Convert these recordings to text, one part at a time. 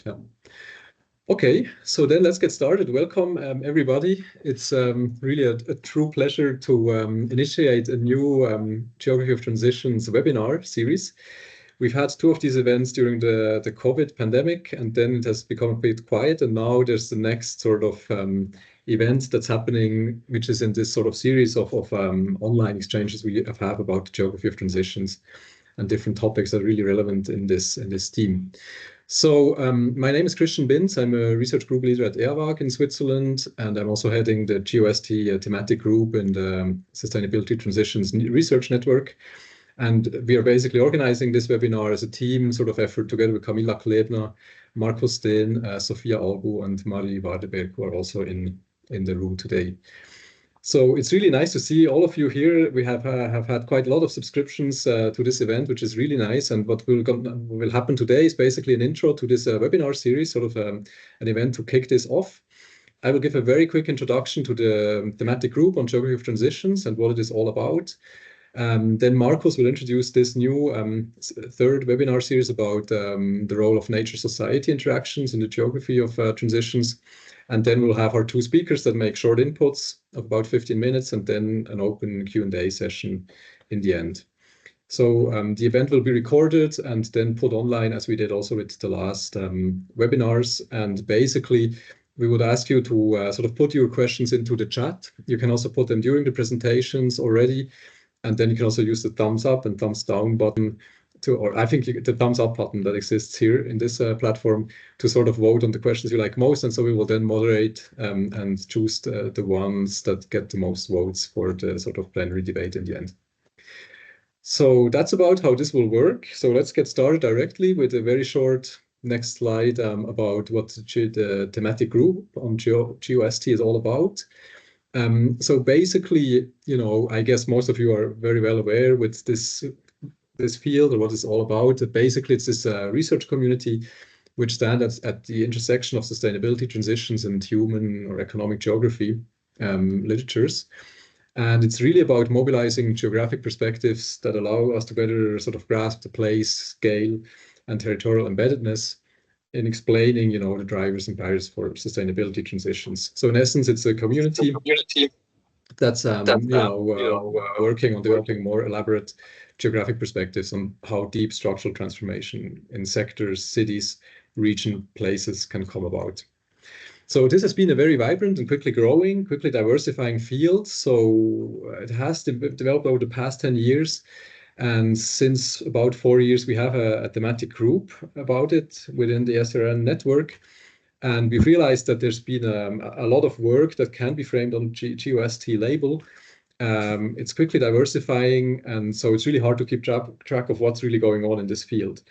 Yeah. Okay, so then let's get started. Welcome, everybody. It's really a true pleasure to initiate a new Geography of Transitions webinar series. We've had two of these events during the COVID pandemic, and then it has become a bit quiet. And now there's the next sort of event that's happening, which is in this sort of series of online exchanges we have about the Geography of Transitions and different topics that are really relevant in this theme. So my name is Christian Binz. I'm a research group leader at ERWAG in Switzerland, and I'm also heading the GeoST thematic group in the Sustainability Transitions Research Network. And we are basically organizing this webinar as a team sort of effort together with Camilla Chlebna, Markus Steen, Sophia Albu, and Marie Wardeberg, who are also in the room today. So it's really nice to see all of you here. We have had quite a lot of subscriptions to this event, which is really nice. And what will happen today is basically an intro to this webinar series, sort of an event to kick this off. I will give a very quick introduction to the thematic group on Geography of Transitions and what it is all about. Then Markus will introduce this new third webinar series about the role of nature-society interactions in the geography of transitions. And then we'll have our two speakers that make short inputs of about 15 minutes and then an open Q&A session in the end. So the event will be recorded and then put online as we did also with the last webinars. And basically, we would ask you to sort of put your questions into the chat. You can also put them during the presentations already. And then you can also use the thumbs up and thumbs down button or I think the thumbs up button that exists here in this platform to sort of vote on the questions you like most. And so we will then moderate and choose the ones that get the most votes for the sort of plenary debate in the end. So that's about how this will work. So let's get started directly with a very short next slide about what the thematic group on GeoST is all about. So basically, you know, I guess most of you are very well aware with this field or what it's all about. Basically, it's this research community which stands at the intersection of sustainability transitions and human or economic geography literatures. And it's really about mobilizing geographic perspectives that allow us to better sort of grasp the place, scale, and territorial embeddedness in explaining, you know, the drivers and barriers for sustainability transitions. So in essence, it's a community that's working on developing more elaborate geographic perspectives on how deep structural transformation in sectors, cities, region, places can come about. So this has been a very vibrant and quickly growing, quickly diversifying field. So it has developed over the past 10 years. And since about 4 years, we have a thematic group about it within the SRN network. And we've realized that there's been a lot of work that can be framed on GeoST label. It's quickly diversifying, and so it's really hard to keep track of what's really going on in this field.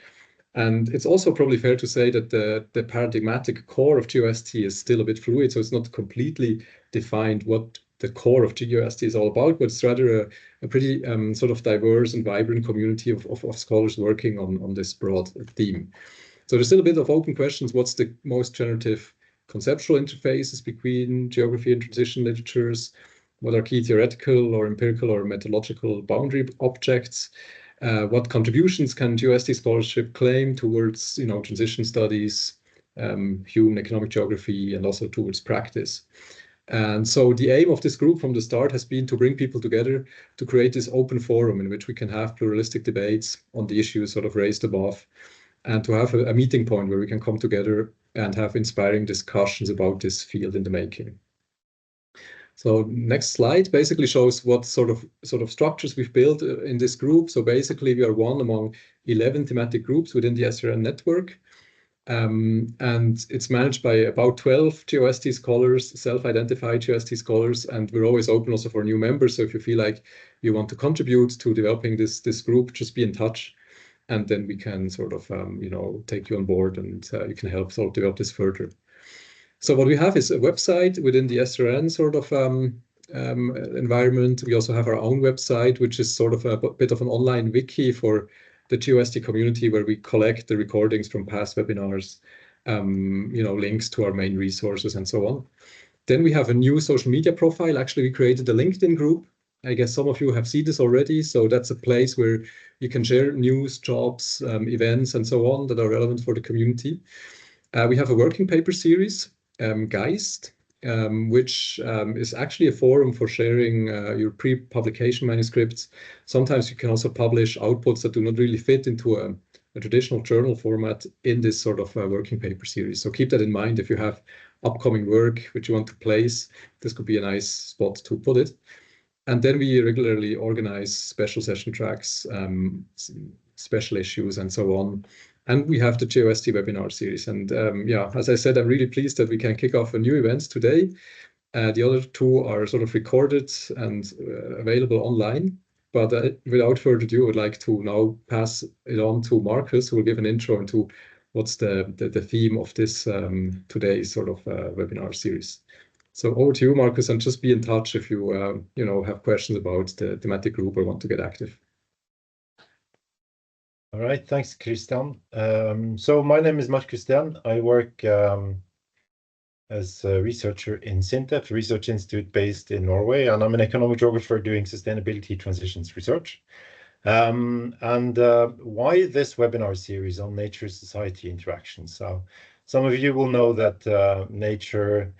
And it's also probably fair to say that the paradigmatic core of GeoST is still a bit fluid, so it's not completely defined what the core of GeoST is all about, but it's rather a pretty sort of diverse and vibrant community of scholars working on this broad theme. So there's still a bit of open questions. What's the most generative conceptual interfaces between geography and transition literatures? What are key theoretical or empirical or methodological boundary objects? What contributions can GeoST scholarship claim towards, you know, transition studies, human economic geography, and also towards practice? And so the aim of this group from the start has been to bring people together to create this open forum in which we can have pluralistic debates on the issues sort of raised above, and to have a meeting point where we can come together and have inspiring discussions about this field in the making. So next slide basically shows what sort of structures we've built in this group. So basically we are one among 11 thematic groups within the SRN network. And it's managed by about 12 GeoST scholars, self-identified GeoST scholars, and we're always open also for new members. So if you feel like you want to contribute to developing this group, just be in touch. And then we can sort of, you know, take you on board and you can help sort of develop this further. So what we have is a website within the SRN sort of environment. We also have our own website, which is sort of a bit of an online wiki for the GeoST community, where we collect the recordings from past webinars, you know, links to our main resources and so on. Then we have a new social media profile. Actually, we created a LinkedIn group. I guess some of you have seen this already. So that's a place where you can share news, jobs, events, and so on that are relevant for the community. We have a working paper series, GeoST, which is actually a forum for sharing your pre-publication manuscripts. Sometimes you can also publish outputs that do not really fit into a traditional journal format in this sort of working paper series. So keep that in mind if you have upcoming work which you want to place. This could be a nice spot to put it. And then we regularly organize special session tracks, special issues, and so on. And we have the GeoST webinar series. And yeah, as I said, I'm really pleased that we can kick off a new event today. The other two are sort of recorded and available online. But without further ado, I would like to now pass it on to Marcus, who will give an intro into what's the theme of this today's sort of webinar series. So over to you, Marcus, and just be in touch if you have questions about the thematic group or want to get active. All right, thanks, Christian. So my name is Marcus Sten. I work as a researcher in SINTEF, a research institute based in Norway, and I'm an economic geographer doing sustainability transitions research. Why this webinar series on nature-society interactions? So some of you will know that nature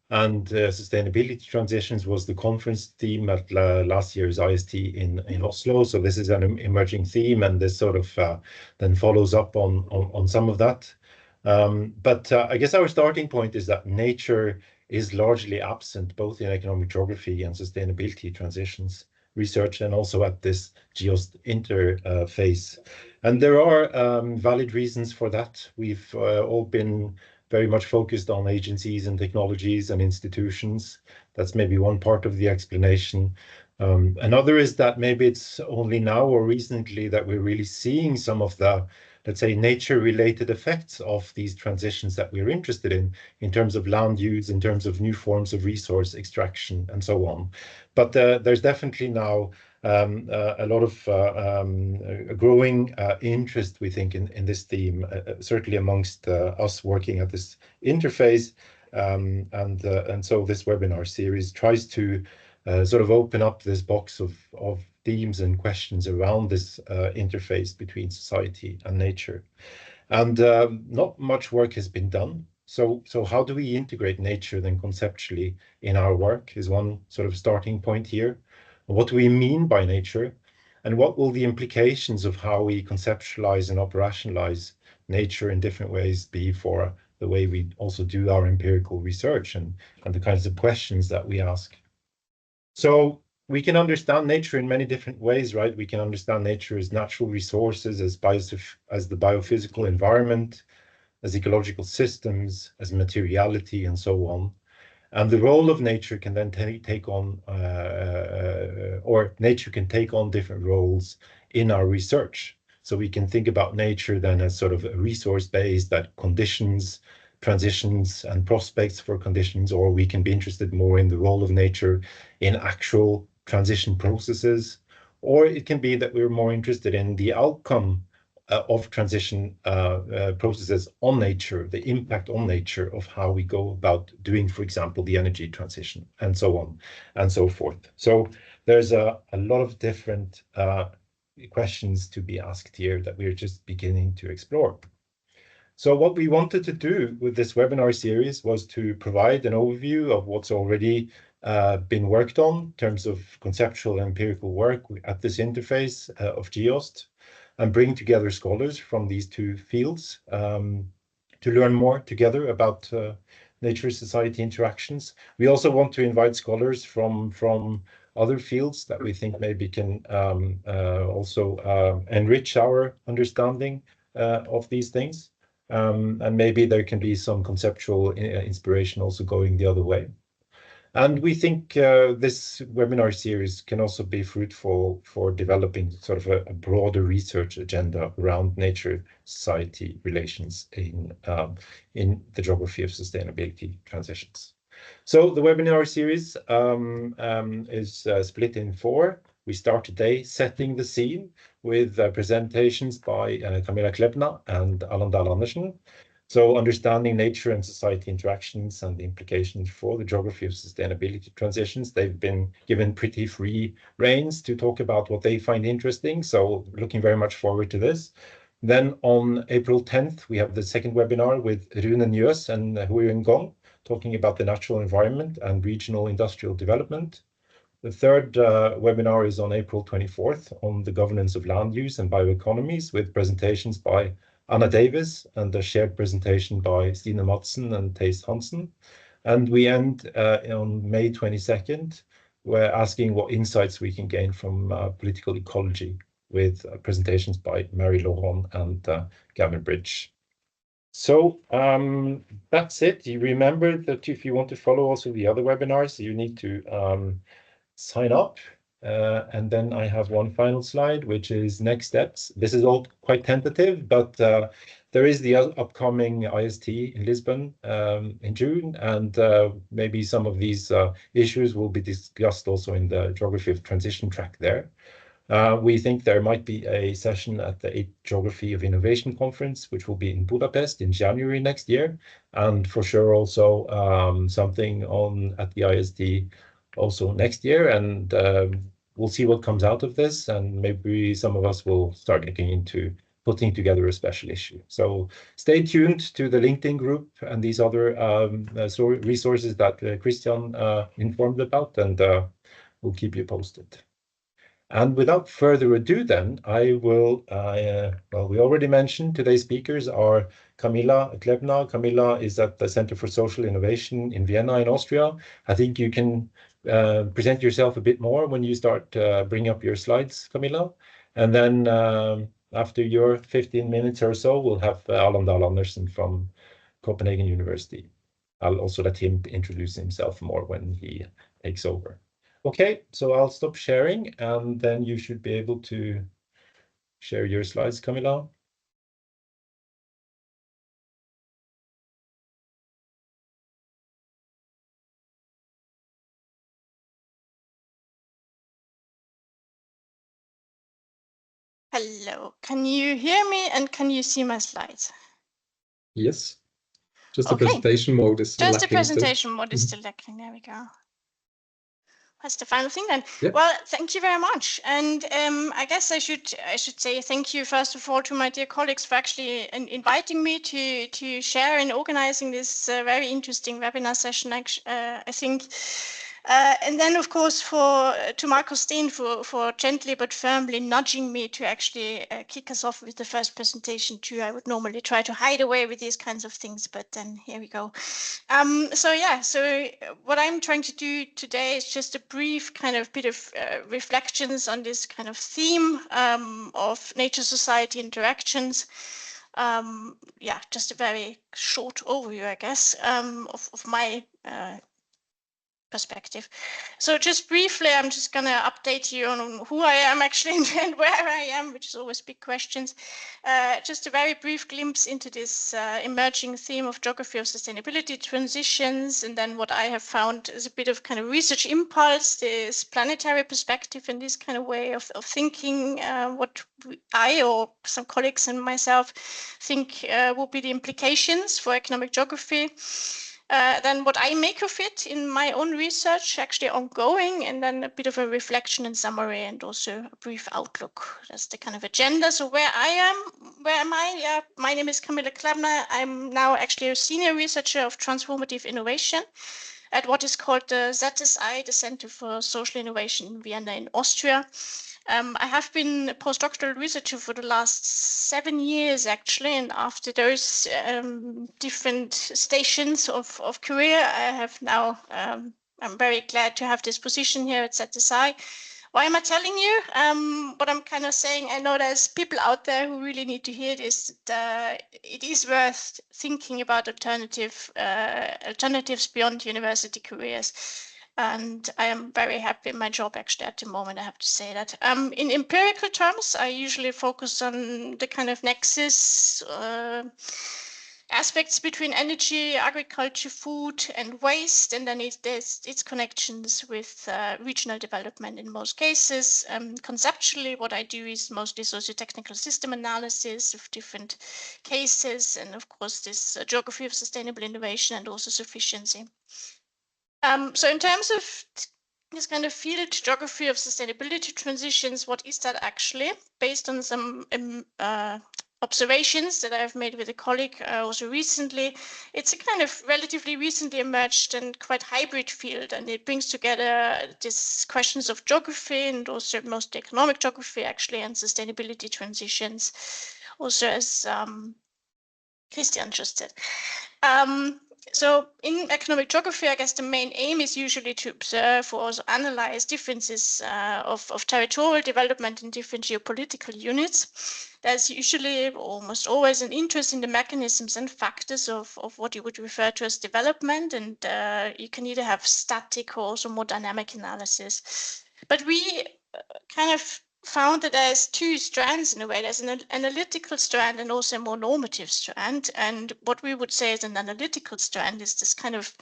and sustainability transitions was the conference theme at last year's IST in Oslo. So this is an emerging theme, and this sort of then follows up on some of that. But I guess our starting point is that nature is largely absent both in economic geography and sustainability transitions research, and also at this GeoST interface. And there are valid reasons for that. We've all been very much focused on agencies and technologies and institutions. That's maybe one part of the explanation. Another is that maybe it's only now or recently that we're really seeing some of the, let's say, nature-related effects of these transitions that we're interested in terms of land use, in terms of new forms of resource extraction, and so on. But there's definitely now a lot of a growing interest, we think, in this theme, certainly amongst us working at this interface. And so this webinar series tries to sort of open up this box of themes and questions around this interface between society and nature. And not much work has been done. So how do we integrate nature then conceptually in our work is one sort of starting point here. What do we mean by nature? And what will the implications of how we conceptualize and operationalize nature in different ways be for the way we also do our empirical research and the kinds of questions that we ask? So we can understand nature in many different ways, right? We can understand nature as natural resources, as the biophysical environment, as ecological systems, as materiality, and so on. And the role of nature can then take on, or nature can take on different roles in our research. So we can think about nature then as sort of a resource base that conditions transitions and prospects for conditions, or we can be interested more in the role of nature in actual transition processes, or it can be that we're more interested in the outcome of transition processes on nature, the impact on nature of how we go about doing, for example, the energy transition, and so on and so forth. So there's a lot of different questions to be asked here that we're just beginning to explore. So what we wanted to do with this webinar series was to provide an overview of what's already been worked on in terms of conceptual and empirical work at this interface of GeoST, and bring together scholars from these two fields to learn more together about nature-society interactions. We also want to invite scholars from other fields that we think maybe can also enrich our understanding of these things. And maybe there can be some conceptual inspiration also going the other way. And we think this webinar series can also be fruitful for developing sort of a broader research agenda around nature-society relations in the geography of sustainability transitions. So the webinar series is split in four. We start today setting the scene with presentations by Camilla Chlebna and Allan Dahl Andersen. So understanding nature and society interactions and the implications for the geography of sustainability transitions. They've been given pretty free reins to talk about what they find interesting. So looking very much forward to this. Then on April 10th, we have the second webinar with Rune Njøs and Huiyuan Gong, talking about the natural environment and regional industrial development. The third webinar is on April 24th on the governance of land use and bioeconomies, with presentations by Anna Davis and a shared presentation by Stine Madsen and Theis Hansen. And we end on May 22nd, we're asking what insights we can gain from political ecology, with presentations by Mary Laurent and Gavin Bridge. So that's it. You remember that if you want to follow also the other webinars, you need to sign up. And then I have one final slide, which is next steps. This is all quite tentative, but there is the upcoming IST in Lisbon in June, and maybe some of these issues will be discussed also in the Geography of Transition track there. We think there might be a session at the 8th Geography of Innovation Conference, which will be in Budapest in January next year, and for sure also something at the IST also next year, and we'll see what comes out of this, and maybe some of us will start looking into putting together a special issue. So stay tuned to the LinkedIn group and these other resources that Christian informed about, and we'll keep you posted. And without further ado, then I will, well, we already mentioned today's speakers are Camilla Chlebna. Camilla is at the Center for Social Innovation in Vienna in Austria. I think you can present yourself a bit more when you start bringing up your slides, Camilla. And then after your 15 minutes or so, we'll have Allan Dahl Andersen from Copenhagen University. I'll also let him introduce himself more when he takes over. Okay, so I'll stop sharing, and then you should be able to share your slides, Camilla. Hello, can you hear me and can you see my slides? Yes, just the presentation mode is just lacking. The presentation mode is still lacking. There we go. That's the final thing then. Yep. Well, thank you very much. And I guess I should say thank you first of all to my dear colleagues for actually inviting me to share and organizing this very interesting webinar session. I think. And then, of course, to Markus Steen for gently but firmly nudging me to actually kick us off with the first presentation too. I would normally try to hide away with these kinds of things, but then here we go. So what I'm trying to do today is just a brief kind of bit of reflections on this kind of theme of nature-society interactions. Just a very short overview, I guess, of my perspective. So just briefly, I'm just going to update you on who I am actually and where I am, which is always big questions. Just a very brief glimpse into this emerging theme of geography of sustainability transitions, and then what I have found is a bit of kind of research impulse, this planetary perspective and this kind of way of thinking, what I or some colleagues and myself think will be the implications for economic geography. Then what I make of it in my own research, actually ongoing, and then a bit of a reflection and summary, and also a brief outlook. That's the kind of agenda. So where am I? Yeah, my name is Camilla Chlebna. I'm now actually a senior researcher of transformative innovation at what is called the ZSI, the Center for Social Innovation in Vienna in Austria. I have been a postdoctoral researcher for the last 7 years, actually, and after those different stations of career, I have now, I'm very glad to have this position here at ZSI. Why am I telling you? What I'm kind of saying, I know there's people out there who really need to hear this. It is worth thinking about alternatives beyond university careers. And I am very happy in my job, actually, at the moment, I have to say that. In empirical terms, I usually focus on the kind of nexus aspects between energy, agriculture, food, and waste, and then there's its connections with regional development in most cases. Conceptually, what I do is mostly socio-technical system analysis of different cases, and of course, this geography of sustainable innovation and also sufficiency. So in terms of this kind of field, geography of sustainability transitions, what is that actually? Based on some observations that I've made with a colleague also recently. It's a kind of relatively recently emerged and quite hybrid field, and it brings together these questions of geography and also mostly economic geography actually, and sustainability transitions, also as Christian just said. So in economic geography, I guess the main aim is usually to observe or also analyze differences of territorial development in different geopolitical units. There's usually almost always an interest in the mechanisms and factors of what you would refer to as development, and you can either have static or also more dynamic analysis. But we kind of found that there's two strands in a way. There's an analytical strand and also a more normative strand. And what we would say is an analytical strand is this kind of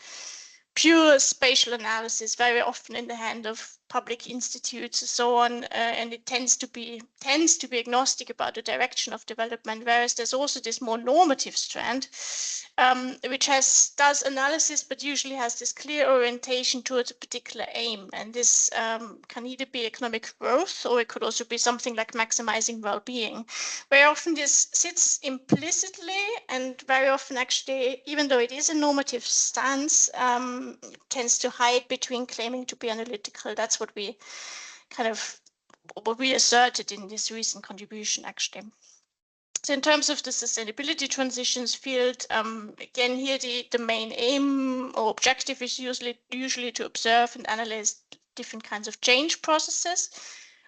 pure spatial analysis, very often in the hand of public institutes and so on, and it tends to be agnostic about the direction of development. Whereas there's also this more normative strand, which does analysis, but usually has this clear orientation towards a particular aim. And this can either be economic growth, or it could also be something like maximizing well-being. Very often this sits implicitly, and very often actually, even though it is a normative stance, tends to hide between claiming to be analytical. That's what we asserted in this recent contribution, actually. So in terms of the sustainability transitions field, again, here the main aim or objective is usually to observe and analyze different kinds of change processes.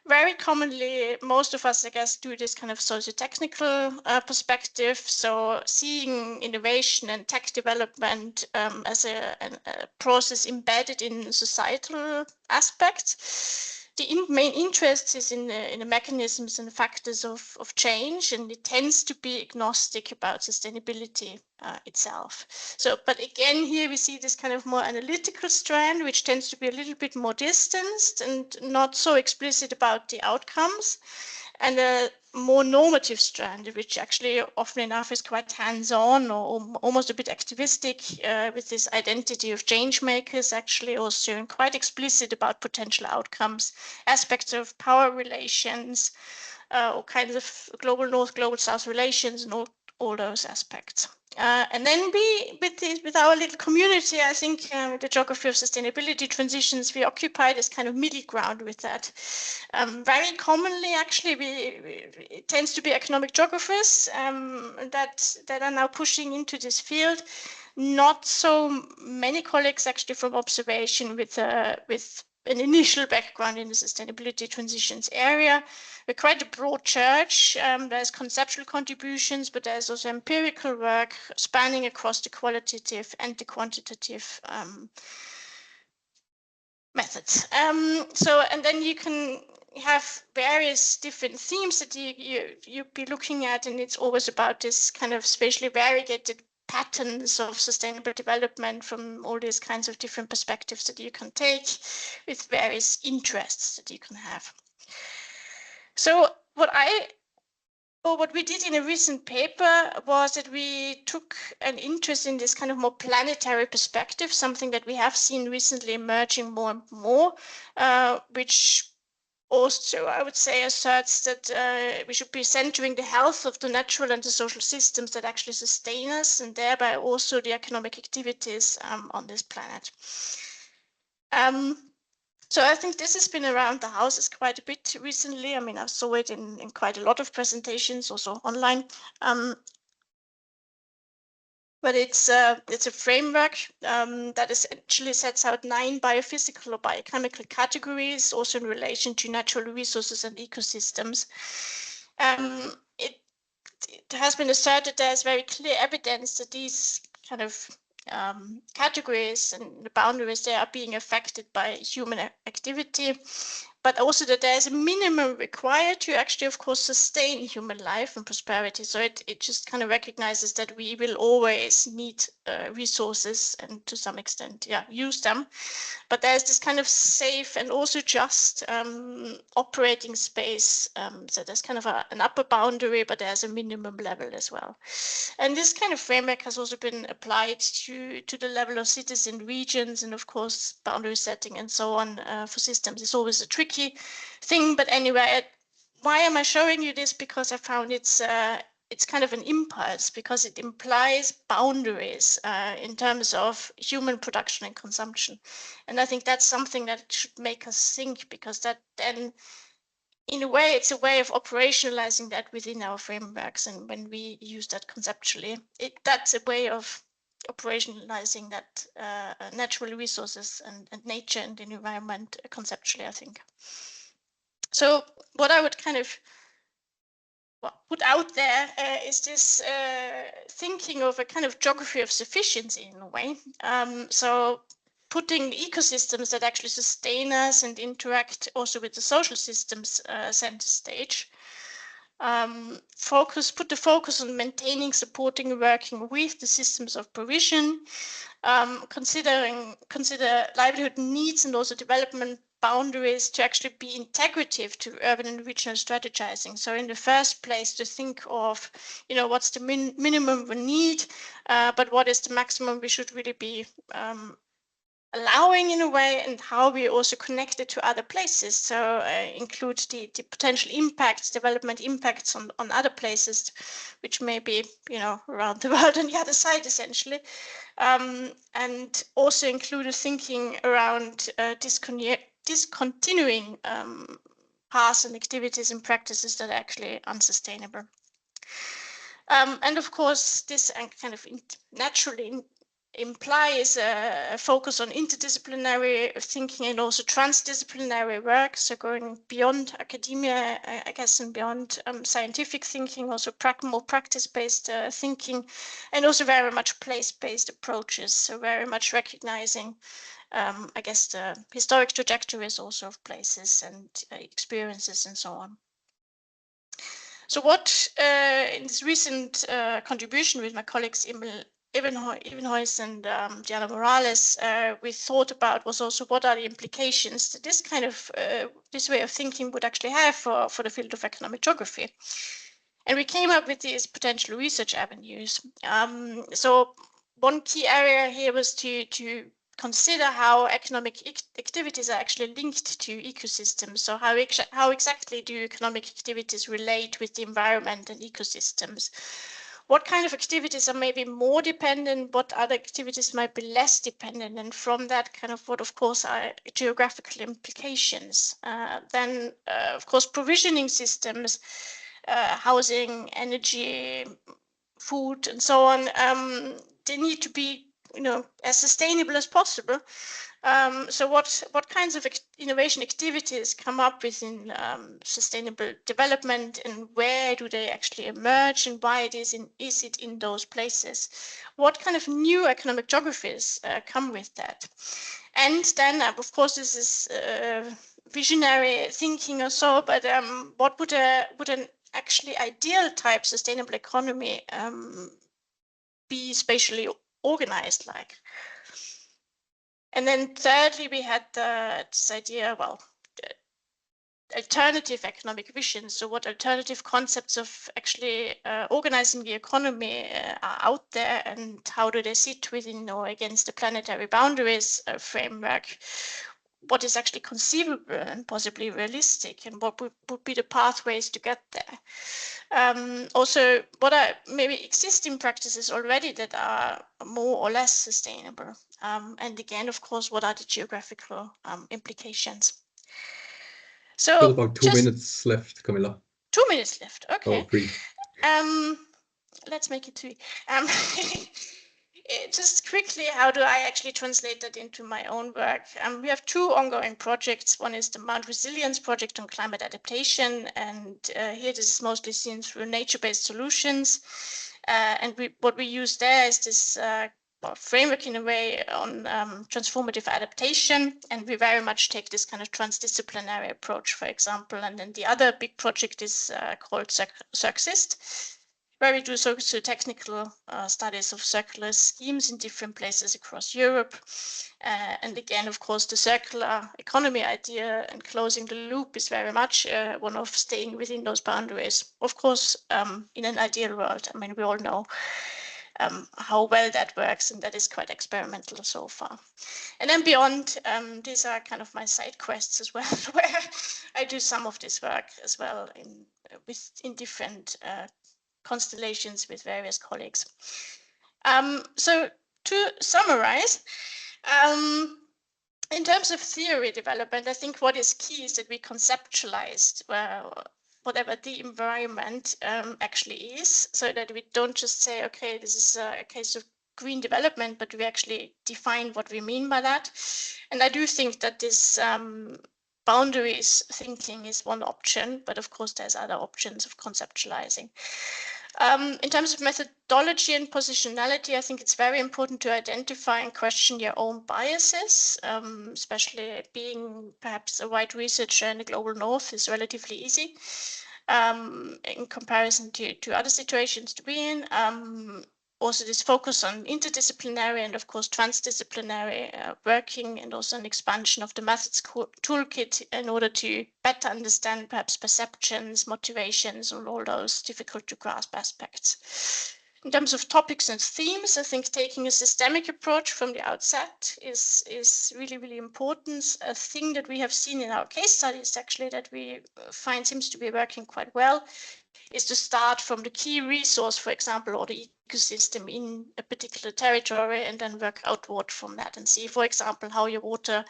Very commonly, most of us, I guess, do this kind of socio-technical perspective. So seeing innovation and tech development as a process embedded in societal aspects. The main interest is in the mechanisms and factors of change, and it tends to be agnostic about sustainability itself. So, but again, here we see this kind of more analytical strand, which tends to be a little bit more distanced and not so explicit about the outcomes, and a more normative strand, which actually often enough is quite hands-on or almost a bit activistic, with this identity of change makers, actually also quite explicit about potential outcomes, aspects of power relations, or kinds of global north, global south relations, and all those aspects. And then with our little community, I think the geography of sustainability transitions, we occupy this kind of middle ground with that. Very commonly, actually, it tends to be economic geographers that are now pushing into this field. Not so many colleagues actually from observation with an initial background in the sustainability transitions area. We're quite a broad church. There's conceptual contributions, but there's also empirical work spanning across the qualitative and the quantitative methods. And then you can have various different themes that you'd be looking at, and it's always about this kind of spatially variegated patterns of sustainable development from all these kinds of different perspectives that you can take with various interests that you can have. So what we did in a recent paper was that we took an interest in this kind of more planetary perspective, something that we have seen recently emerging more and more, which also, I would say, asserts that we should be centering the health of the natural and the social systems that actually sustain us, and thereby also the economic activities on this planet. So I think this has been around the houses quite a bit recently. I mean, I saw it in quite a lot of presentations, also online. But it's a framework that essentially sets out 9 biophysical or biochemical categories, also in relation to natural resources and ecosystems. It has been asserted there's very clear evidence that these kind of categories and the boundaries, they are being affected by human activity, but also that there's a minimum required to actually, of course, sustain human life and prosperity. So it just kind of recognizes that we will always need resources and to some extent, use them. But there's this kind of safe and also just operating space. So there's kind of an upper boundary, but there's a minimum level as well. And this kind of framework has also been applied to the level of cities and regions, and of course, boundary setting and so on for systems is always a tricky thing. But anyway, why am I showing you this? Because I found it's it's kind of an impulse because it implies boundaries in terms of human production and consumption. And I think that's something that should make us think, because that then, in a way, it's a way of operationalizing that within our frameworks. And when we use that conceptually, that's a way of operationalizing that natural resources and nature and the environment conceptually, I think. So what I would kind of put out there is this thinking of a kind of geography of sufficiency in a way. So putting ecosystems that actually sustain us and interact also with the social systems center stage. Put the focus on maintaining, supporting, working with the systems of provision. Consider livelihood needs and also development boundaries to actually be integrative to urban and regional strategizing. So in the first place, to think of, what's the minimum we need, but what is the maximum we should really be allowing in a way, and how we also connect it to other places. So include the potential impacts, development impacts on other places, which may be, around the world on the other side, essentially. And also include a thinking around discontinuing paths and activities and practices that are actually unsustainable. And of course, this kind of naturally implies a focus on interdisciplinary thinking and also transdisciplinary work. So going beyond academia, I guess, and beyond scientific thinking, also more practice-based thinking, and also very much place-based approaches. So very much recognizing, I guess, the historic trajectories also of places and experiences and so on. So what in this recent contribution with my colleagues Evenhuis and Diana Morales, we thought about was also what are the implications that this kind of this way of thinking would actually have for the field of economic geography. And we came up with these potential research avenues. So one key area here was to consider how economic activities are actually linked to ecosystems. So how exactly do economic activities relate with the environment and ecosystems? What kind of activities are maybe more dependent? What other activities might be less dependent? And from that, kind of what, of course, are geographical implications? Then, of course, provisioning systems, housing, energy, food, and so on, they need to be, as sustainable as possible. So what kinds of innovation activities come up within sustainable development, and where do they actually emerge, and why is it in those places? What kind of new economic geographies come with that? And then, of course, this is visionary thinking or so, but what would an actually ideal type sustainable economy be spatially organized like? And then thirdly, we had this idea, alternative economic visions. So what alternative concepts of actually organizing the economy are out there, and how do they sit within or against the planetary boundaries framework? What is actually conceivable and possibly realistic, and what would be the pathways to get there? Also, what are maybe existing practices already that are more or less sustainable? And again, of course, what are the geographical implications? So still about 2 minutes left, Camilla. 2 minutes left. Okay. Oh, brief. Let's make it 3. Just quickly, how do I actually translate that into my own work? We have 2 ongoing projects. One is the Mount Resilience project on climate adaptation, and here this is mostly seen through nature-based solutions. And what we use there is this framework in a way on transformative adaptation, and we very much take this kind of transdisciplinary approach, for example. And then the other big project is called GeoST, where we do socio-technical studies of circular schemes in different places across Europe. And again, of course, the circular economy idea and closing the loop is very much one of staying within those boundaries. Of course, in an ideal world, I mean, we all know how well that works, and that is quite experimental so far. And then beyond, these are kind of my side quests as well, where I do some of this work as well in different constellations with various colleagues. So to summarize, in terms of theory development, I think what is key is that we conceptualize whatever the environment actually is, so that we don't just say, okay, this is a case of green development, but we actually define what we mean by that. And I do think that this boundaries thinking is one option, but of course there's other options of conceptualizing. In terms of methodology and positionality, I think it's very important to identify and question your own biases, especially being perhaps a white researcher in the global north is relatively easy in comparison to other situations to be in. Also this focus on interdisciplinary and of course transdisciplinary working, and also an expansion of the methods toolkit in order to better understand perhaps perceptions, motivations, and all those difficult to grasp aspects. In terms of topics and themes, I think taking a systemic approach from the outset is really, really important. A thing that we have seen in our case studies actually that we find seems to be working quite well is to start from the key resource, for example, or the ecosystem in a particular territory, and then work outward from that and see, for example, how your water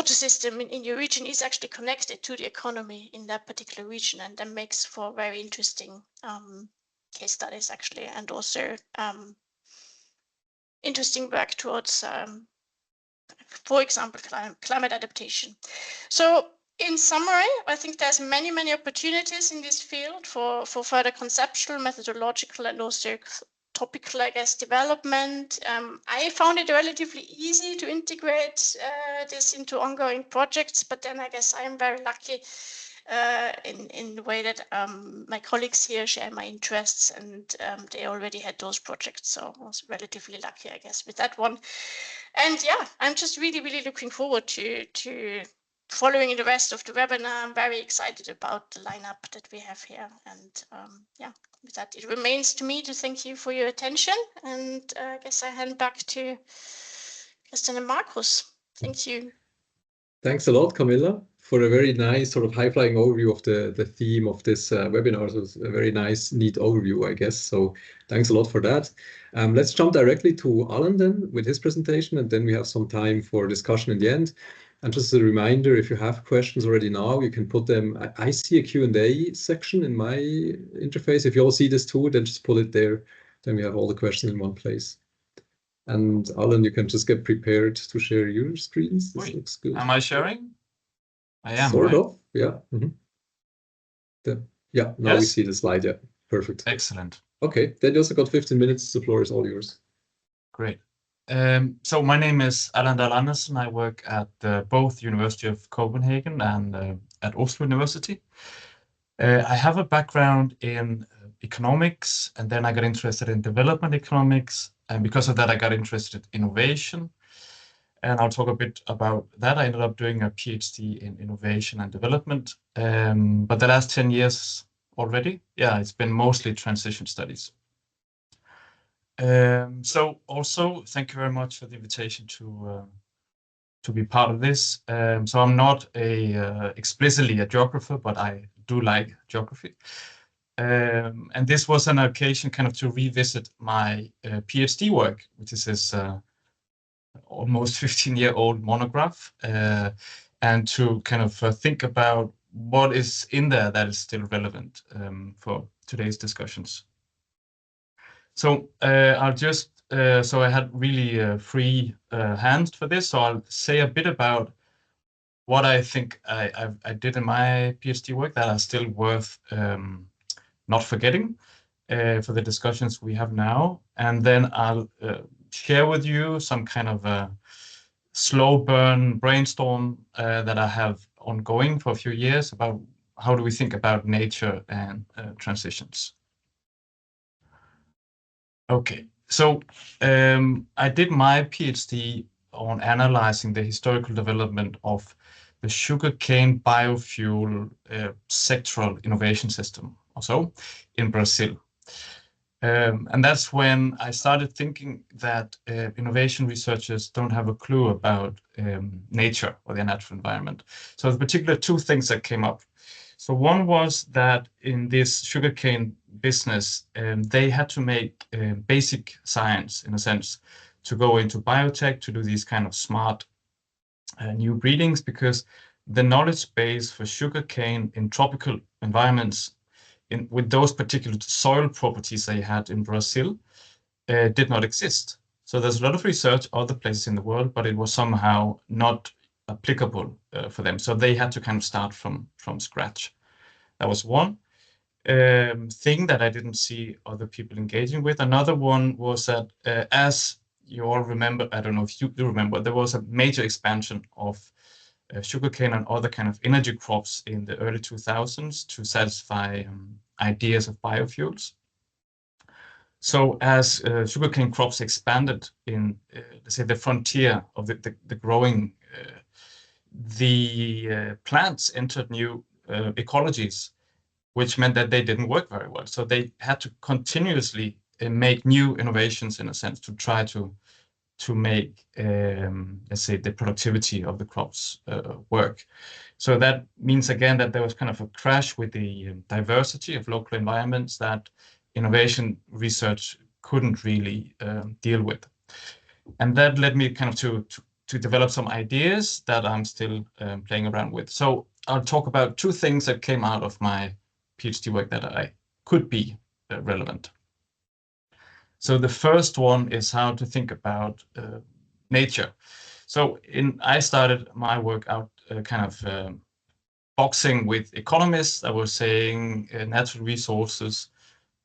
system in your region is actually connected to the economy in that particular region, and that makes for very interesting case studies actually, and also interesting work towards, for example, climate adaptation. So in summary, I think there's many opportunities in this field for further conceptual, methodological, and also topical, I guess, development. I found it relatively easy to integrate this into ongoing projects, but then I guess I am very lucky in the way that my colleagues here share my interests, and they already had those projects, so I was relatively lucky, I guess, with that one. And yeah, I'm just really looking forward to following the rest of the webinar. I'm very excited about the lineup that we have here, and yeah, with that, it remains to me to thank you for your attention, and I guess I hand back to Christian and Markus. Thank you. Thanks a lot, Camilla, for a very nice sort of high-flying overview of the theme of this webinar. So it's a very nice, neat overview, I guess. So thanks a lot for that. Let's jump directly to Allan then with his presentation, and then we have some time for discussion in the end. And just as a reminder, if you have questions already now, you can put them. I see a Q&A section in my interface. If you all see this too, then just put it there. Then we have all the questions in one place. And Allan, you can just get prepared to share your screens. This looks good. Am I sharing? I am. Sort right? of, yeah. Yeah, now we see the slide. Yeah, perfect. Excellent. Okay, then you also got 15 minutes. The floor is all yours. Great. So my name is Allan Dahl Andersen. I work at both University of Copenhagen and at Oslo University. I have a background in economics, and then I got interested in development economics. And because of that, I got interested in innovation. And I'll talk a bit about that. I ended up doing a PhD in innovation and development. But the last 10 years already, yeah, it's been mostly transition studies. So also, thank you very much for the invitation to be part of this. So I'm not explicitly a geographer, but I do like geography. And this was an occasion kind of to revisit my PhD work, which is this almost 15-year-old monograph, and to kind of think about what is in there that is still relevant for today's discussions. So I'll just, so I had really free hands for this, so I'll say a bit about what I think I did in my PhD work that are still worth not forgetting for the discussions we have now. And then I'll share with you some kind of a slow burn brainstorm that I have ongoing for a few years about how do we think about nature and transitions. Okay, so I did my PhD on analyzing the historical development of the sugarcane biofuel sectoral innovation system, also in Brazil. And that's when I started thinking that innovation researchers don't have a clue about nature or the natural environment. So the particular two things that came up. So one was that in this sugarcane business, they had to make basic science, in a sense, to go into biotech, to do these kind of smart new breedings, because the knowledge base for sugarcane in tropical environments, with those particular soil properties they had in Brazil, did not exist. So there's a lot of research other places in the world, but it was somehow not applicable for them. So they had to kind of start from scratch. That was one thing that I didn't see other people engaging with. Another one was that, as you all remember, I don't know if you do remember, there was a major expansion of sugarcane and other kind of energy crops in the early 2000s to satisfy ideas of biofuels. So as sugarcane crops expanded in, let's say, the frontier of the growing, the plants entered new ecologies, which meant that they didn't work very well. So they had to continuously make new innovations, in a sense, to try to make, let's say, the productivity of the crops work. So that means, again, that there was kind of a crash with the diversity of local environments that innovation research couldn't really deal with. And that led me kind of to develop some ideas that I'm still playing around with. So I'll talk about two things that came out of my PhD work that I could be relevant. So the first one is how to think about nature. So I started my work out kind of boxing with economists that were saying natural resources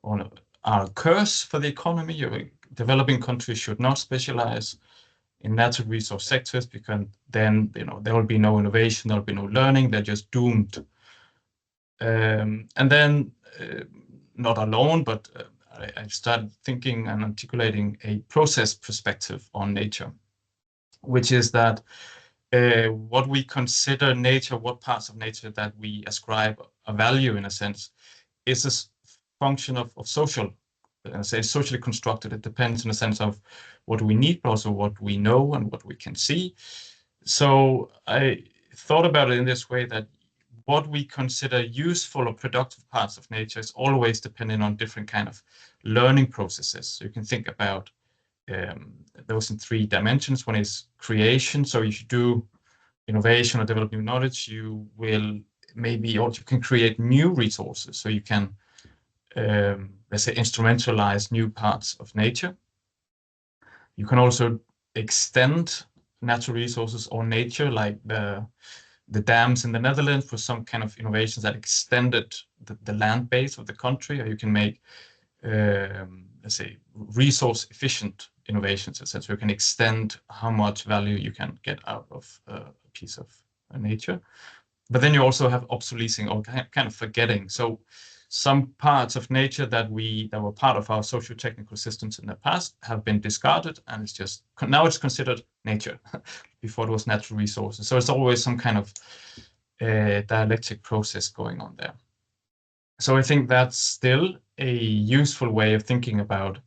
are a curse for the economy. Developing countries should not specialize in natural resource sectors, because then there will be no innovation, there will be no learning, they're just doomed. And then, not alone, but I started thinking and articulating a process perspective on nature, which is that what we consider nature, what parts of nature that we ascribe a value, in a sense, is a function of social, say, socially constructed. It depends in a sense of what we need, but also what we know and what we can see. So I thought about it in this way, that what we consider useful or productive parts of nature is always dependent on different kind of learning processes. So you can think about those in 3 dimensions. One is creation. So if you do innovation or develop new knowledge, you will maybe, or you can create new resources. So you can, let's say, instrumentalize new parts of nature. You can also extend natural resources or nature, like the dams in the Netherlands, for some kind of innovations that extended the land base of the country. Or you can make, let's say, resource efficient innovations, etc. You can extend how much value you can get out of a piece of nature. But then you also have obsolescing, or kind of forgetting. So some parts of nature that were part of our socio-technical systems in the past have been discarded, and it's just, now it's considered nature. Before it was natural resources. So it's always some kind of dialectic process going on there. So I think that's still a useful way of thinking about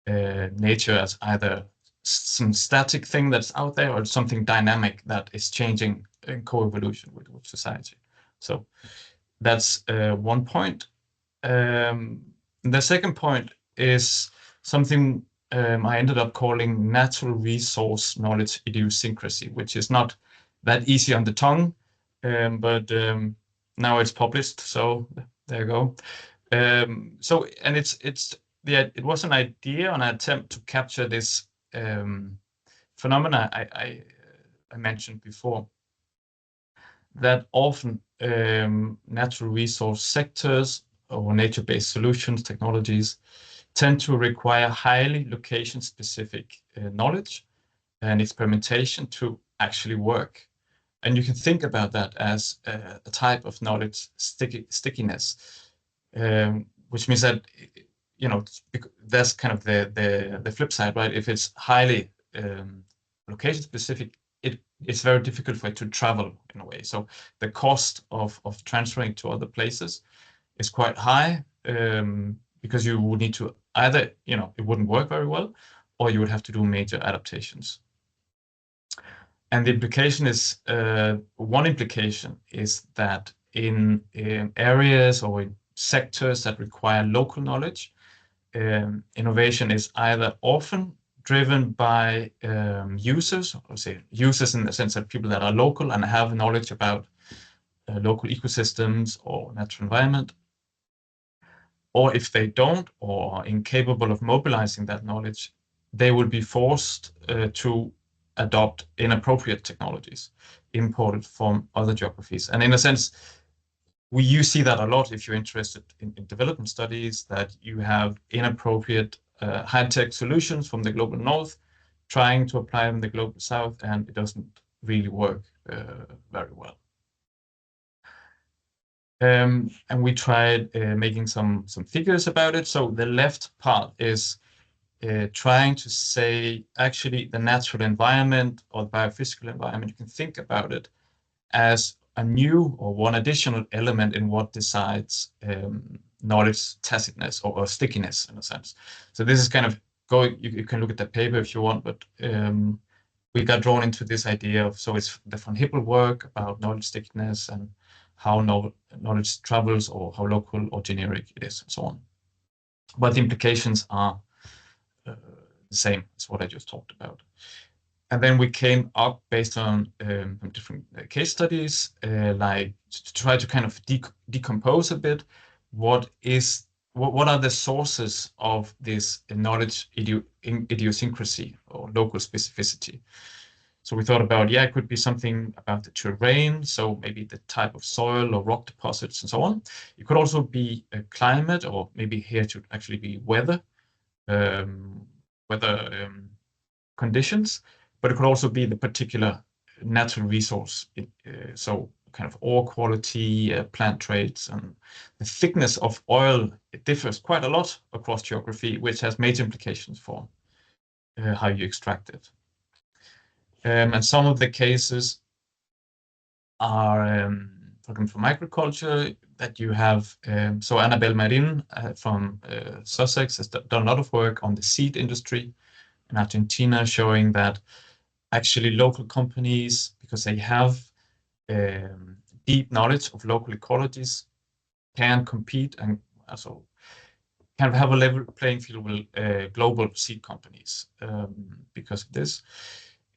nature as either some static thing that's out there, or something dynamic that is changing in co-evolution with society. So that's one point. The second point is something I ended up calling natural resource knowledge idiosyncrasy, which is not that easy on the tongue, but now it's published, so there you go. So, and it was an idea, an attempt to capture this phenomena I mentioned before, that often natural resource sectors or nature-based solutions, technologies, tend to require highly location-specific knowledge and experimentation to actually work. And you can think about that as a type of knowledge stickiness, which means that, that's kind of the flip side, right? If it's highly location-specific, it's very difficult for it to travel in a way. So the cost of transferring to other places is quite high, because you would need to either, it wouldn't work very well, or you would have to do major adaptations. And the implication is, one implication is that in areas or in sectors that require local knowledge, innovation is either often driven by users, or say users in the sense that people that are local and have knowledge about local ecosystems or natural environment, or if they don't or are incapable of mobilizing that knowledge, they will be forced to adopt inappropriate technologies imported from other geographies. And in a sense, you see that a lot if you're interested in development studies, that you have inappropriate high-tech solutions from the global north trying to apply them in the global south, and it doesn't really work very well. And we tried making some figures about it. So the left part is trying to say, actually, the natural environment or the biophysical environment, you can think about it as a new or one additional element in what decides knowledge tacitness or stickiness, in a sense. So this is kind of going, you can look at the paper if you want, but we got drawn into this idea of, so it's the von Hippel work about knowledge stickiness and how knowledge travels, or how local or generic it is, and so on. But the implications are the same as what I just talked about. And then we came up based on different case studies, like to try to kind of decompose a bit what are the sources of this knowledge idiosyncrasy or local specificity. So we thought about, it could be something about the terrain, so maybe the type of soil or rock deposits and so on. It could also be a climate, or maybe here to actually be weather conditions, but it could also be the particular natural resource. So kind of ore quality, plant traits, and the thickness of oil, it differs quite a lot across geography, which has major implications for how you extract it. And some of the cases are, for microculture, that you have, so Annabelle Marin from Sussex has done a lot of work on the seed industry in Argentina, showing that actually local companies, because they have deep knowledge of local ecologies, can compete and also kind of have a level playing field with global seed companies because of this.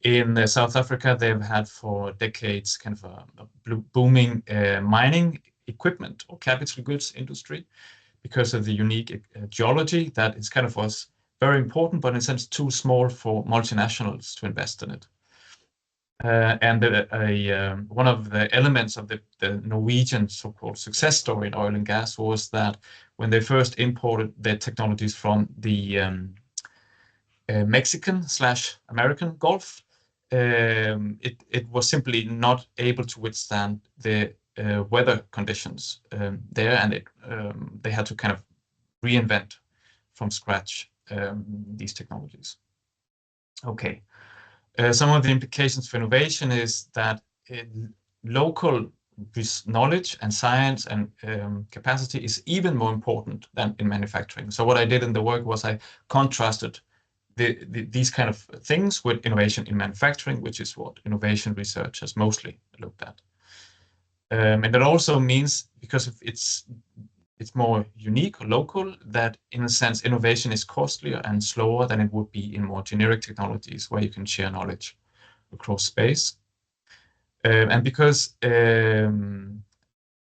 In South Africa, they've had for decades kind of a booming mining equipment or capital goods industry because of the unique geology that is kind of was very important, but in a sense too small for multinationals to invest in it. And one of the elements of the Norwegian so-called success story in oil and gas was that when they first imported their technologies from the Mexican/American Gulf, it was simply not able to withstand the weather conditions there, and they had to kind of reinvent from scratch these technologies. Okay. Some of the implications for innovation is that local knowledge and science and capacity is even more important than in manufacturing. So what I did in the work was I contrasted these kind of things with innovation in manufacturing, which is what innovation research has mostly looked at. And that also means, because it's more unique or local, that in a sense innovation is costlier and slower than it would be in more generic technologies where you can share knowledge across space. And because the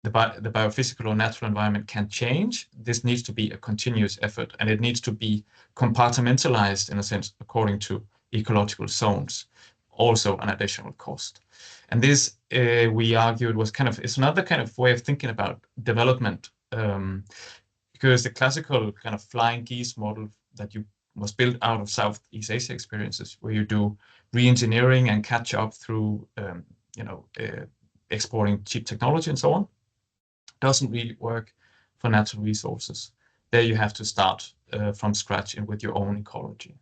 biophysical or natural environment can change, this needs to be a continuous effort, and it needs to be compartmentalized in a sense according to ecological zones, also an additional cost. And this, we argued, was it's another kind of way of thinking about development, because the classical kind of flying geese model that was built out of Southeast Asia experiences, where you do re-engineering and catch up through exporting cheap technology and so on, doesn't really work for natural resources. There you have to start from scratch and with your own ecology.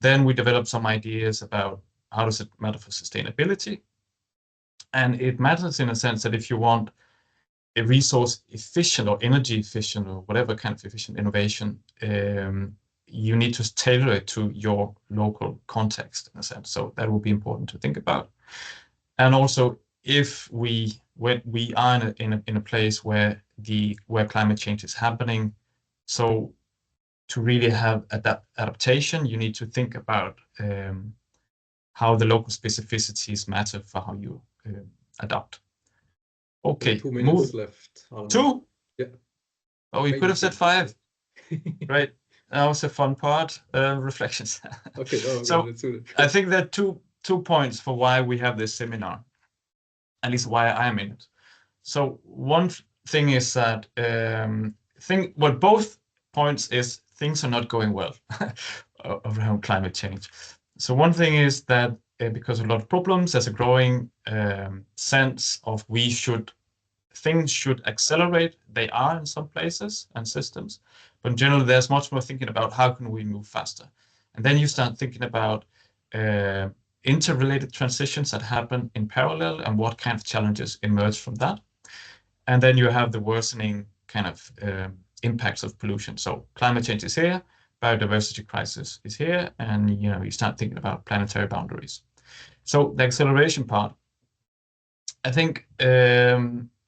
Then we developed some ideas about how does it matter for sustainability. And it matters in a sense that if you want a resource efficient or energy efficient or whatever kind of efficient innovation, you need to tailor it to your local context in a sense. So that will be important to think about. And also if we are in a place where climate change is happening, so to really have adaptation, you need to think about how the local specificities matter for how you adapt. Okay, 2 minutes left. 2? Yeah. Oh, you could have said 5. Right. That was a fun part. Reflections. Okay. So let's do it. I think there are two points for why we have this seminar, at least why I am in it. So one thing is that both points is things are not going well around climate change. So one thing is that because of a lot of problems, there's a growing sense of things should accelerate. They are in some places and systems, but in general, there's much more thinking about how can we move faster. And then you start thinking about interrelated transitions that happen in parallel and what kind of challenges emerge from that. And then you have the worsening kind of impacts of pollution. So climate change is here, biodiversity crisis is here, and you start thinking about planetary boundaries. So the acceleration part, I think,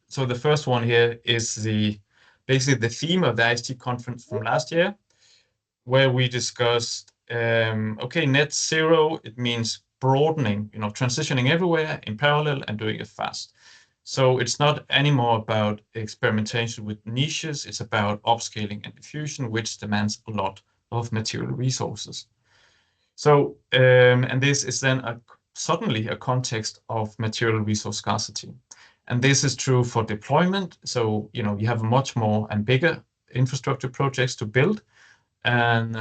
so the first one here is basically the theme of the IST conference from last year, where we discussed, okay, net zero, it means broadening, transitioning everywhere in parallel and doing it fast. So it's not anymore about experimentation with niches, it's about upscaling and diffusion, which demands a lot of material resources. So, and this is then suddenly a context of material resource scarcity. And this is true for deployment. So, you have much more and bigger infrastructure projects to build, and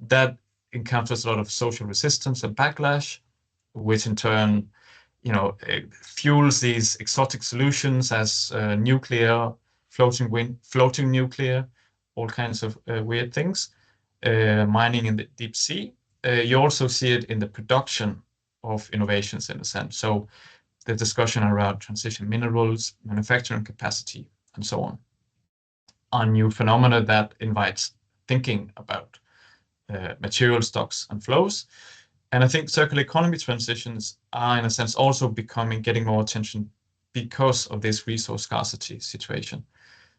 that encounters a lot of social resistance and backlash, which in turn fuels these exotic solutions as nuclear, floating wind, floating nuclear, all kinds of weird things, mining in the deep sea. You also see it in the production of innovations in a sense. So the discussion around transition minerals, manufacturing capacity, and so on, are new phenomena that invites thinking about material stocks and flows. And I think circular economy transitions are, in a sense, also getting more attention because of this resource scarcity situation.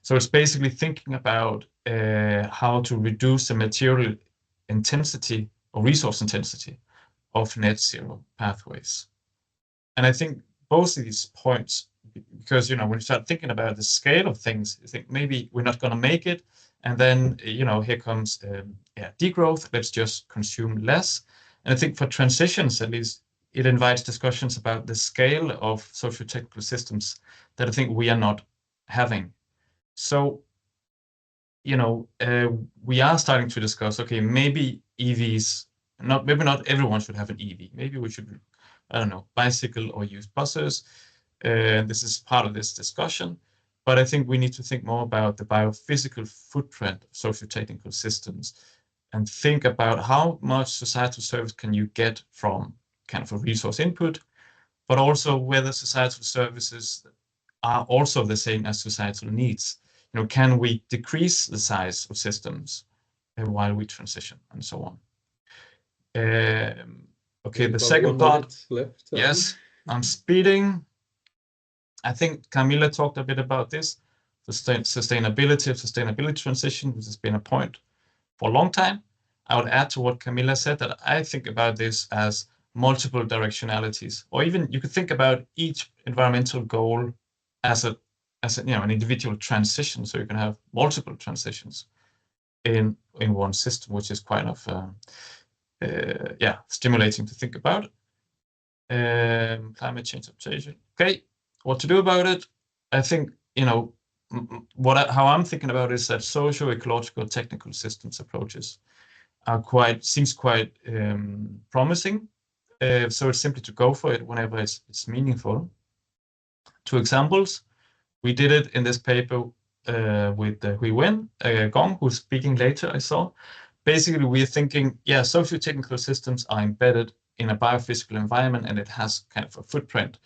So it's basically thinking about how to reduce the material intensity or resource intensity of net zero pathways. And I think both of these points, because, when you start thinking about the scale of things, you think maybe we're not going to make it. And then, here comes degrowth. Let's just consume less. And I think for transitions, at least, it invites discussions about the scale of socio-technical systems that I think we are not having. So, we are starting to discuss, okay, maybe EVs, maybe not everyone should have an EV. Maybe we should, I don't know, bicycle or use buses. This is part of this discussion. But I think we need to think more about the biophysical footprint of socio-technical systems and think about how much societal service can you get from kind of a resource input, but also whether societal services are also the same as societal needs. Can we decrease the size of systems while we transition and so on? Okay, the second part. Left, yes, I'm speeding. I think Camilla talked a bit about this, the sustainability transition, which has been a point for a long time. I would add to what Camilla said that I think about this as multiple directionalities, or even you could think about each environmental goal as an individual transition. So you can have multiple transitions in one system, which is quite of stimulating to think about. Climate change adaptation. Okay, what to do about it? I think how I'm thinking about it is that socio-ecological technical systems approaches seems quite promising. So it's simply to go for it whenever it's meaningful. 2 examples. We did it in this paper with Hui Wen Gong, who's speaking later, I saw. Basically, we're thinking, socio-technical systems are embedded in a biophysical environment, and it has kind of a footprint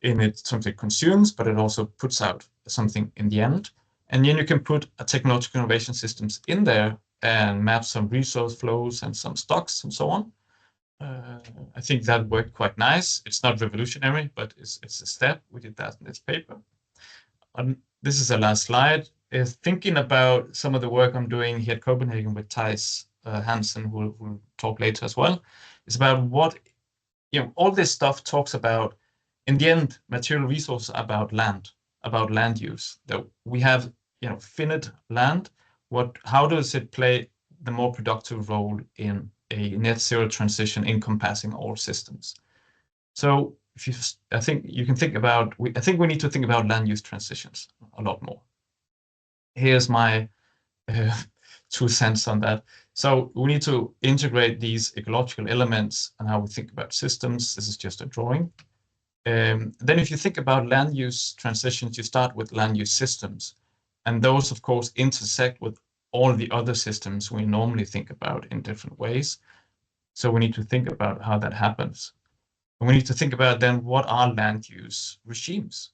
in it, something it consumes, but it also puts out something in the end. And then you can put a technological innovation systems in there and map some resource flows and some stocks and so on. I think that worked quite nice. It's not revolutionary, but it's a step. We did that in this paper. This is the last slide. Is thinking about some of the work I'm doing here at Copenhagen with Thijs Hansen, who will talk later as well. It's about what, all this stuff talks about, in the end, material resources about land use. That we have, finite land. How does it play the more productive role in a net zero transition encompassing all systems? So I think you can think about, I think we need to think about land use transitions a lot more. Here's my 2 cents on that. So we need to integrate these ecological elements and how we think about systems. This is just a drawing. Then if you think about land use transitions, you start with land use systems. And those, of course, intersect with all the other systems we normally think about in different ways. So we need to think about how that happens. And we need to think about then what are land use regimes?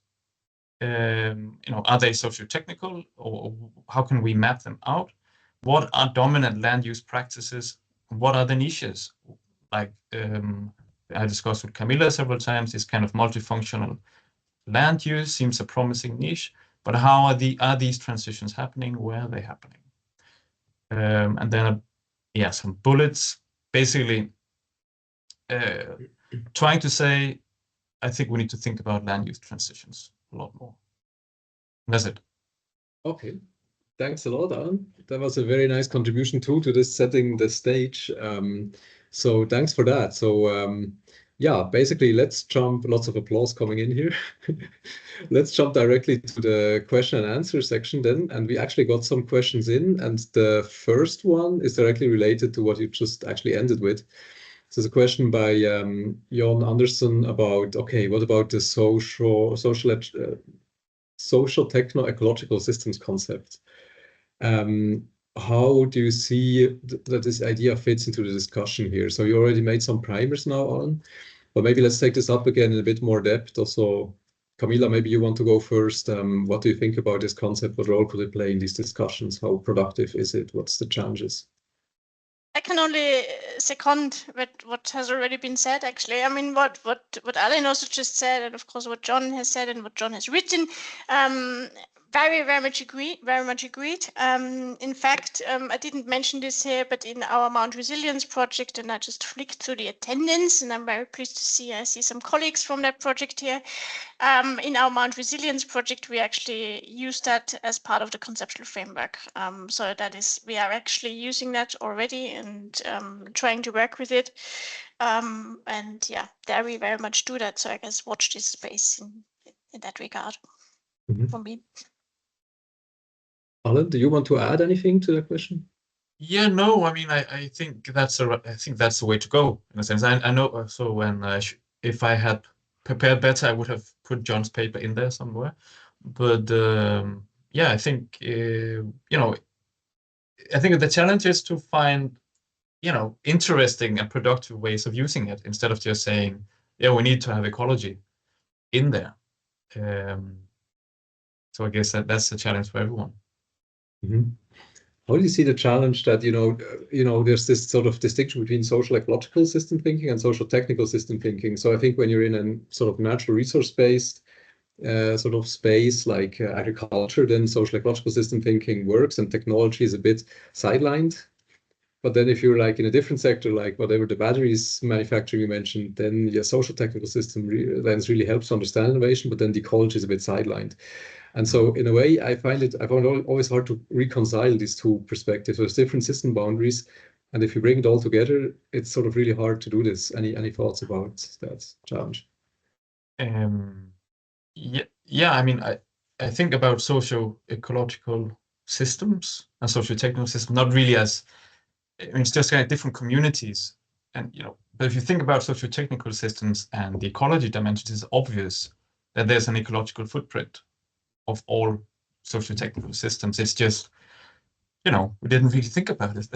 Are they socio-technical, or how can we map them out? What are dominant land use practices? What are the niches? Like I discussed with Camilla several times, this kind of multifunctional land use seems a promising niche, but how are these transitions happening? Where are they happening? And then, some bullets, basically trying to say, I think we need to think about land use transitions a lot more. That's it. Okay, thanks a lot, Allan. That was a very nice contribution too to this setting the stage. So thanks for that. So basically let's jump, lots of applause coming in here. Let's jump directly to the question and answer section then. And we actually got some questions in, and the first one is directly related to what you just actually ended with. So there's a question by Jon Andersen about, okay, what about the social techno-ecological systems concept? How do you see that this idea fits into the discussion here? So you already made some primers now, Allan, but maybe let's take this up again in a bit more depth. Also, Camilla, maybe you want to go first. What do you think about this concept? What role could it play in these discussions? How productive is it? What's the challenges? I can only second what has already been said, actually. I mean, what Allan also just said, and of course what John has said and what John has written, very much agreed. In fact, I didn't mention this here, but in our Mount Resilience project, and I just flicked through the attendance, and I'm very pleased to see, I see some colleagues from that project here. In our Mount Resilience project, we actually use that as part of the conceptual framework. So that is, we are actually using that already and trying to work with it. And yeah, there we very much do that. So I guess watch this space in that regard for me. Allan, do you want to add anything to that question? Yeah, no, I mean, I think that's the way to go, in a sense. I know, so when if I had prepared better, I would have put John's paper in there somewhere. But I think I think the challenge is to find interesting and productive ways of using it, instead of just saying, we need to have ecology in there. So I guess that's the challenge for everyone. How do you see the challenge that there's this sort of distinction between social ecological system thinking and social technical system thinking? So I think when you're in a sort of natural resource based sort of space like agriculture, then social ecological system thinking works and technology is a bit sidelined. But then if you're like in a different sector, like whatever the batteries manufacturing you mentioned, then your social technical system lens really helps to understand innovation, but then the ecology is a bit sidelined. And so in a way, I found it always hard to reconcile these two perspectives. There's different system boundaries, and if you bring it all together, it's sort of really hard to do this. Any thoughts about that challenge? I mean, I think about socio-ecological systems and socio-technical systems, not really as, I mean, it's just kind of different communities. And, but if you think about socio-technical systems and the ecology dimensions, it's obvious that there's an ecological footprint of all socio-technical systems. It's just, we didn't really think about it.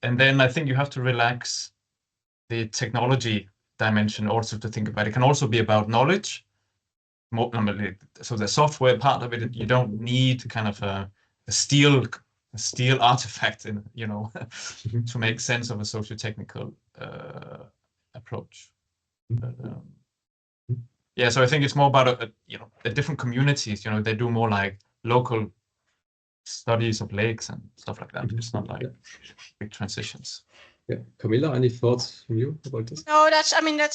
And then I think you have to relax the technology dimension also to think about it. It can also be about knowledge. So the software part of it, you don't need kind of a steel steel artifact, in to make sense of a socio-technical approach. But, yeah, so I think it's more about the different communities. They do more like local studies of lakes and stuff like that. It's not like big transitions. Yeah, Camilla, any thoughts from you about this? No, that's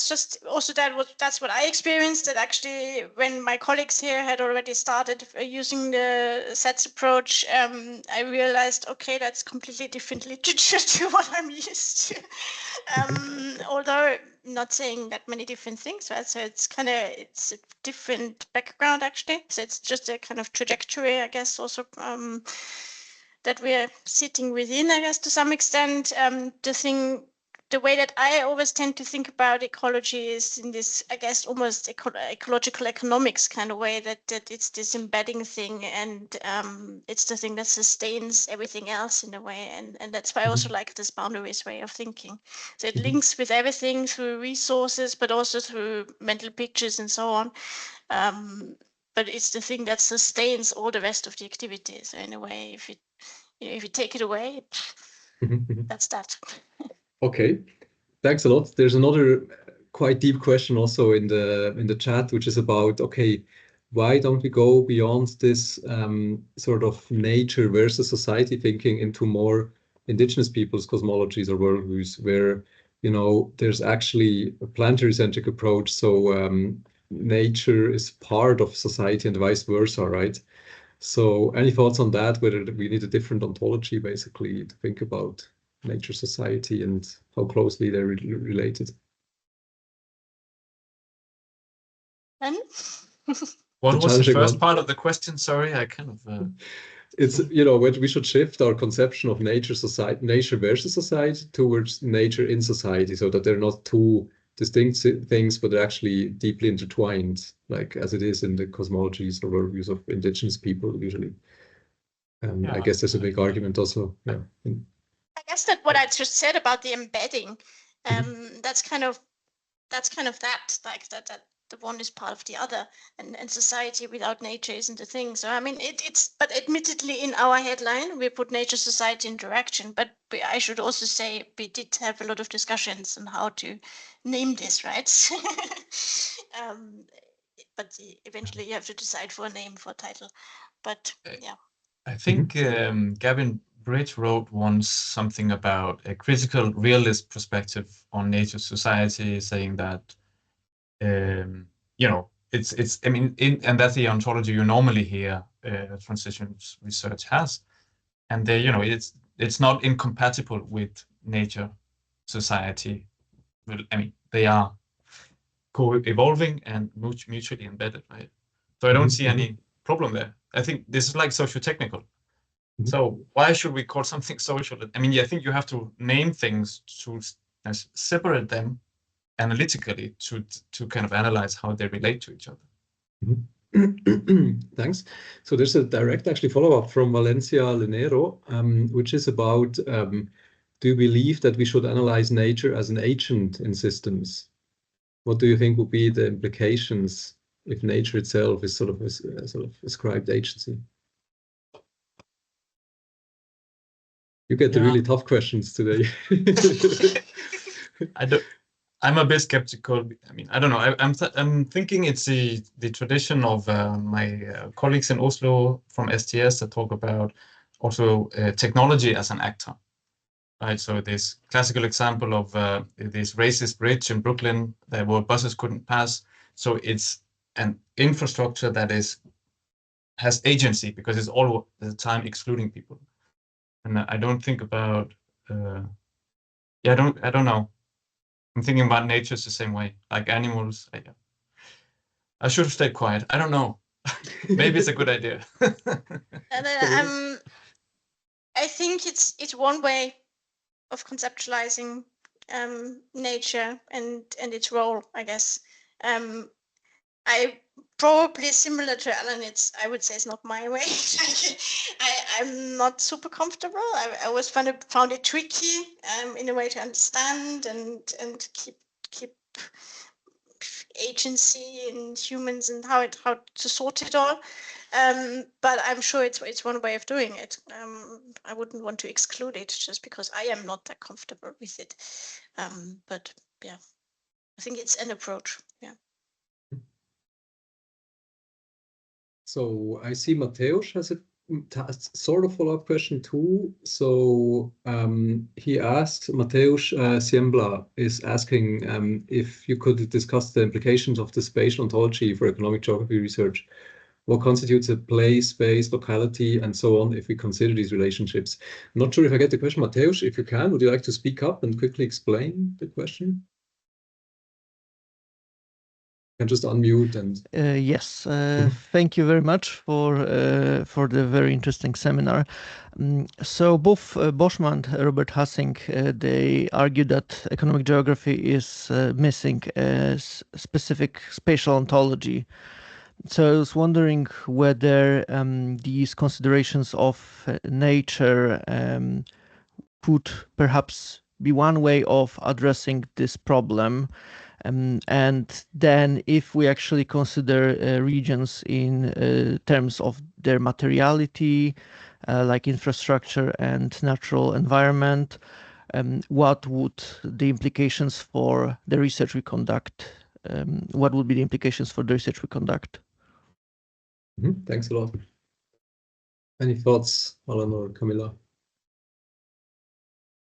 just also that's what I experienced. That actually, when my colleagues here had already started using the SATS approach, I realized, okay, that's completely different literature to what I'm used to. Although not saying that many different things, right? So it's a different background actually. So it's just a kind of trajectory, I guess, also that we're sitting within, I guess, to some extent. The way that I always tend to think about ecology is in this, I guess, almost ecological economics kind of way, that it's this embedding thing, and it's the thing that sustains everything else in a way. And that's why I also like this boundaries way of thinking. So it links with everything through resources, but also through mental pictures and so on. But it's the thing that sustains all the rest of the activities. So in a way, if you take it away, that's that. Okay, thanks a lot. There's another quite deep question also in the chat, which is about, okay, why don't we go beyond this sort of nature versus society thinking into more indigenous peoples' cosmologies or worldviews, where there's actually a planetary-centric approach, so nature is part of society and vice versa, right? So any thoughts on that, whether we need a different ontology basically to think about nature, society, and how closely they're related? And what was the first part of the question? Sorry, I kind of... It's, whether we should shift our conception of nature versus society towards nature in society, so that they're not two distinct things, but they're actually deeply intertwined, like as it is in the cosmologies or worldviews of indigenous people usually. I guess there's a big argument also. Yeah. I guess that what I just said about the embedding, that's kind of that, like that the one is part of the other, and society without nature isn't a thing. So I mean, but admittedly in our headline we put nature society interaction, but I should also say we did have a lot of discussions on how to name this, right? But eventually you have to decide for a name, for a title. But yeah, I think Gavin Bridge wrote once something about a critical realist perspective on nature society, saying that it's I mean, and that's the ontology you normally hear transitions research has, and it's not incompatible with nature society. Well, I mean, they are co-evolving and mutually embedded, right? So I don't see any problem there. I think this is like socio-technical. So why should we call something social? I mean, I think you have to name things to separate them analytically to kind of analyze how they relate to each other. Thanks. So there's a direct actually follow-up from Valencia Linero, which is about, do you believe that we should analyze nature as an agent in systems? What do you think would be the implications if nature itself is sort of ascribed agency? You get the really tough questions today. I'm a bit skeptical. I mean, I don't know. I'm thinking it's the tradition of my colleagues in Oslo from STS that talk about also technology as an actor, right? So this classical example of this racist bridge in Brooklyn where buses couldn't pass. So it's an infrastructure that has agency because it's all the time excluding people. And I don't think about, I don't know. I'm thinking about nature the same way, like animals. I should have stayed quiet. I don't know. Maybe it's a good idea. And I think it's one way of conceptualizing nature and its role, I guess. I probably similar to Allan. I would say it's not my way. I'm not super comfortable. I always found it tricky in a way to understand and keep agency in humans and how to sort it all. But I'm sure it's one way of doing it. I wouldn't want to exclude it just because I am not that comfortable with it. But yeah, I think it's an approach. Yeah. So I see Mateusz has a sort of follow-up question too. So he asked, Mateusz Siembla is asking if you could discuss the implications of the spatial ontology for economic geography research. What constitutes a place, space, locality, and so on if we consider these relationships? I'm not sure if I get the question. Mateusz, if you can, would you like to speak up and quickly explain the question? You can just unmute and... Yes, thank you very much for the very interesting seminar. So both Boschman and Robert Hassing, they argue that economic geography is missing a specific spatial ontology. So I was wondering whether these considerations of nature could perhaps be one way of addressing this problem. And then if we actually consider regions in terms of their materiality, like infrastructure and natural environment, what would the implications for the research we conduct? What would be the implications for the research we conduct? Thanks a lot. Any thoughts, Allan or Camilla?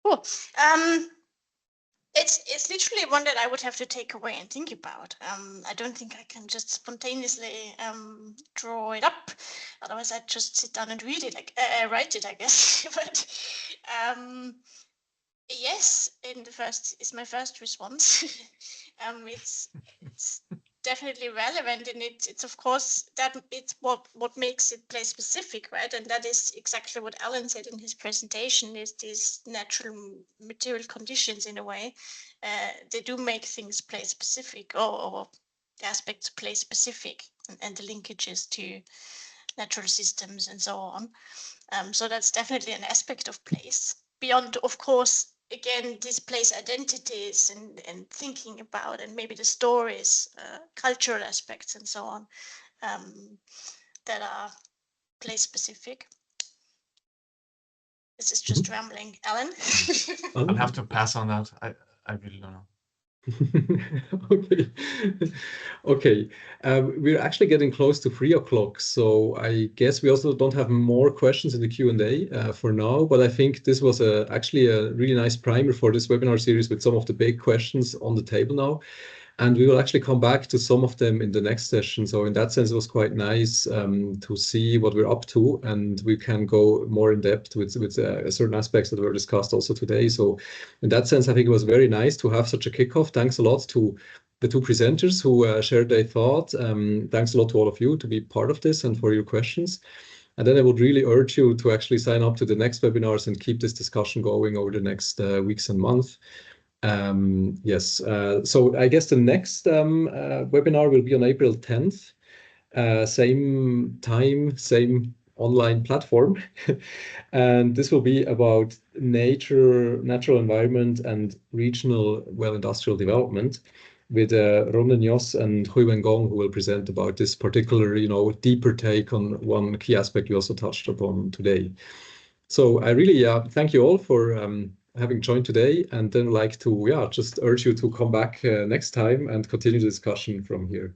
Cool. It's literally one that I would have to take away and think about. I don't think I can just spontaneously draw it up. Otherwise, I'd just sit down and read it, like write it, I guess. But yes, is my first response. It's definitely relevant, and it's of course that it's what makes it place specific, right? And that is exactly what Allan said in his presentation, is these natural material conditions in a way. They do make things place specific, or the aspects place specific, and the linkages to natural systems and so on. So that's definitely an aspect of place. Beyond, of course, again, these place identities and thinking about, and maybe the stories, cultural aspects and so on, that are place specific. This is just rambling, Allan. I'll have to pass on that. I really don't know. Okay. We're actually getting close to 3 o'clock, so I guess we also don't have more questions in the Q&A for now, but I think this was actually a really nice primer for this webinar series with some of the big questions on the table now. And we will actually come back to some of them in the next session. So in that sense, it was quite nice to see what we're up to, and we can go more in depth with certain aspects that were discussed also today. So in that sense, I think it was very nice to have such a kickoff. Thanks a lot to the 2 presenters who shared their thought. Thanks a lot to all of you to be part of this and for your questions. And then I would really urge you to actually sign up to the next webinars and keep this discussion going over the next weeks and months. Yes, so I guess the next webinar will be on April 10th, same time, same online platform. And this will be about natural environment and regional, industrial development with Ronde Njos and Hui Wengong, who will present about this particular, deeper take on one key aspect we also touched upon today. So I really thank you all for having joined today, and then like to just urge you to come back next time and continue the discussion from here.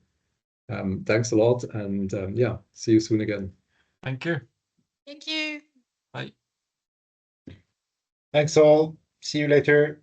Thanks a lot, and see you soon again. Thank you. Thank you. Bye. Thanks all. See you later.